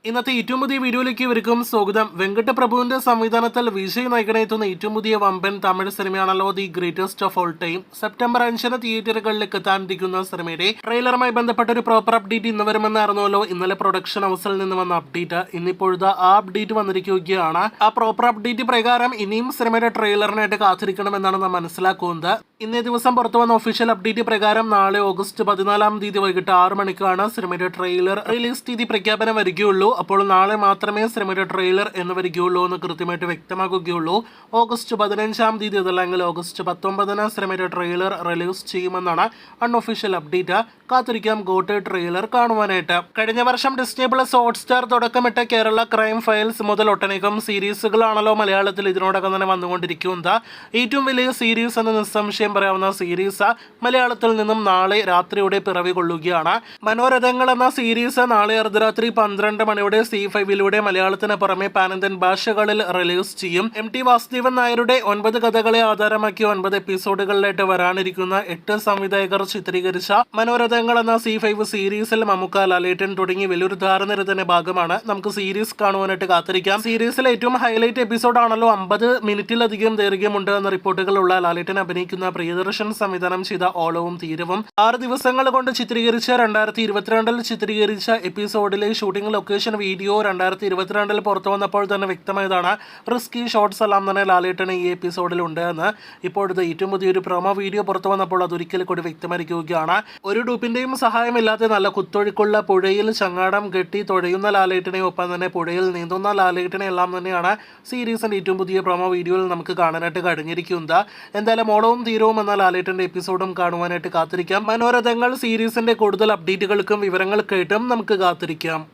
ഇന്നത്തെ ഏറ്റവും പുതിയ വീഡിയോയിലേക്ക് ഇവർക്കും സ്വാഗതം. വെങ്കട്ടപ്രഭുവിന്റെ സംവിധാനത്തിൽ വിജയ് നായകനെത്തുന്ന ഏറ്റവും പുതിയ വമ്പൻ തമിഴ് സിനിമയാണല്ലോ the greatest of all time. September 5 തിയേറ്ററുകളിലേക്ക് എത്താനിരിക്കുന്ന സിനിമയുടെ ട്രെയിലറുമായി ബന്ധപ്പെട്ട ഒരു പ്രോപ്പർ അപ്ഡേറ്റ് ഇന്ന് വരുമെന്നായിരുന്നല്ലോ ഇന്നലെ പ്രൊഡക്ഷൻ ഹൗസിൽ നിന്ന് വന്ന അപ്ഡേറ്റ്. ഇന്നിപ്പോഴത്തെ ആ അപ്ഡേറ്റ് വന്നിരിക്കുകയാണ്. ആ പ്രോപ്പർ അപ്ഡേറ്റ് പ്രകാരം ഇനിയും സിനിമയുടെ ട്രെയിലറിനായിട്ട് കാത്തിരിക്കണമെന്നാണ് നാം മനസ്സിലാക്കുന്നത്. ഇന്നേ ദിവസം പുറത്തു വന്ന ഒഫീഷ്യൽ അപ്ഡേറ്റ് പ്രകാരം നാളെ ഓഗസ്റ്റ് 14 വൈകിട്ട് 6 മണിക്കാണ് സിനിമയുടെ ട്രെയിലർ റിലീസ് തീയതി പ്രഖ്യാപനം വരികയുള്ളൂ. അപ്പോൾ നാളെ മാത്രമേ സിനിമയുടെ ട്രെയിലർ എന്ന് വരികയുള്ളൂ എന്ന് കൃത്യമായിട്ട് വ്യക്തമാക്കുകയുള്ളൂ. ഓഗസ്റ്റ് 15 അതല്ലെങ്കിൽ ഓഗസ്റ്റ് 19 സിനിമയുടെ ട്രെയിലർ റിലീസ് ചെയ്യുമെന്നാണ് അൺഒഫീഷ്യൽ അപ്ഡേറ്റ്. കാത്തിരിക്കാം ഗോട്ട് ട്രെയിലർ കാണുവാനായിട്ട്. കഴിഞ്ഞ വർഷം ഡിസ്നി പ്ലസ് ഹോട്ട്സ്റ്റാർ തുടക്കമിട്ട കേരള ക്രൈം ഫയൽസ് മുതൽ ഒട്ടനേകം സീരീസുകളാണല്ലോ മലയാളത്തിൽ ഇതിനോടകം തന്നെ വന്നുകൊണ്ടിരിക്കുന്നത്. ഏറ്റവും വലിയ സീരീസ് എന്ന് നിസ്സംശയം പറയാവുന്ന സീരീസ് മലയാളത്തിൽ നിന്നും നാളെ രാത്രിയോടെ പിറവി കൊള്ളുകയാണ്. മനോരഥങ്ങൾ എന്ന സീരീസ് നാളെ അർദ്ധരാത്രി 12 മണിയോടെ C5 മലയാളത്തിന് പുറമെ പാനന്ത്യൻ ഭാഷകളിൽ റിലീസ് ചെയ്യും. MT വാസുദേവൻ നായരുടെ 9 കഥകളെ ആധാരമാക്കി 9 എപ്പിസോഡുകളിലായിട്ട് വരാനിരിക്കുന്ന 8 സംവിധായകർ ചിത്രീകരിച്ച മനോരഥങ്ങൾ എന്ന C5 സീരീസിൽ മമ്മൂക്ക, ലാലേട്ടൻ തുടങ്ങി വലിയൊരു താരനിരത്തിന്റെ ഭാഗമാണ്. നമുക്ക് സീരീസ് കാണുവാനായിട്ട് കാത്തിരിക്കാം. സീരീസിലെ ഏറ്റവും ഹൈലൈറ്റ് എപ്പിസോഡാണല്ലോ 50 മിനിറ്റിലധികം ദൈർഘ്യമുണ്ട് എന്ന റിപ്പോർട്ടുകളുള്ള ലാലേട്ടൻ അഭിനയിക്കുന്ന പ്രിയദർശൻ സംവിധാനം ചെയ്ത ഓളവും തീരവും 6 ദിവസങ്ങൾ കൊണ്ട് ചിത്രീകരിച്ച 2022 ചിത്രീകരിച്ച എപ്പിസോഡിലെ ഷൂട്ടിംഗ് ലൊക്കേഷൻ വീഡിയോ 2022 പുറത്തു വന്നപ്പോൾ തന്നെ വ്യക്തമായതാണ്. റിസ്കി ഷോട്ട്സ് എല്ലാം തന്നെ ലാലേട്ടൻ ഈ എപ്പിസോഡിൽ ഉണ്ട് എന്ന്. ഇപ്പോഴത്തെ ഏറ്റവും പുതിയൊരു പ്രൊമോ വീഡിയോ പുറത്തു വന്നപ്പോൾ അതൊരിക്കൽ കൂടി വ്യക്തമായിരിക്കുകയാണ്. ഒരു ഡൂപ്പിന്റെയും സഹായമില്ലാതെ നല്ല കുത്തൊഴുക്കുള്ള പുഴയിൽ ചങ്ങാടം കെട്ടി തുഴയുന്ന ലാലേട്ടനെ ഒപ്പം തന്നെ പുഴയിൽ നീന്തുന്ന ലാലേട്ടനെ എല്ലാം തന്നെയാണ് സീരീസിന്റെ ഏറ്റവും പുതിയ പ്രൊമോ വീഡിയോയിൽ നമുക്ക് കാണാനായിട്ട് കഴിഞ്ഞിരിക്കുന്നത്. എന്തായാലും ഓളവും തീരവും എന്ന ലാലേട്ടന്റെ എപ്പിസോഡും കാണുവാനായിട്ട് കാത്തിരിക്കാം. മനോരഥങ്ങൾ സീരീസിന്റെ കൂടുതൽ അപ്ഡേറ്റുകൾക്കും വിവരങ്ങൾക്കായിട്ടും നമുക്ക് കാത്തിരിക്കാം.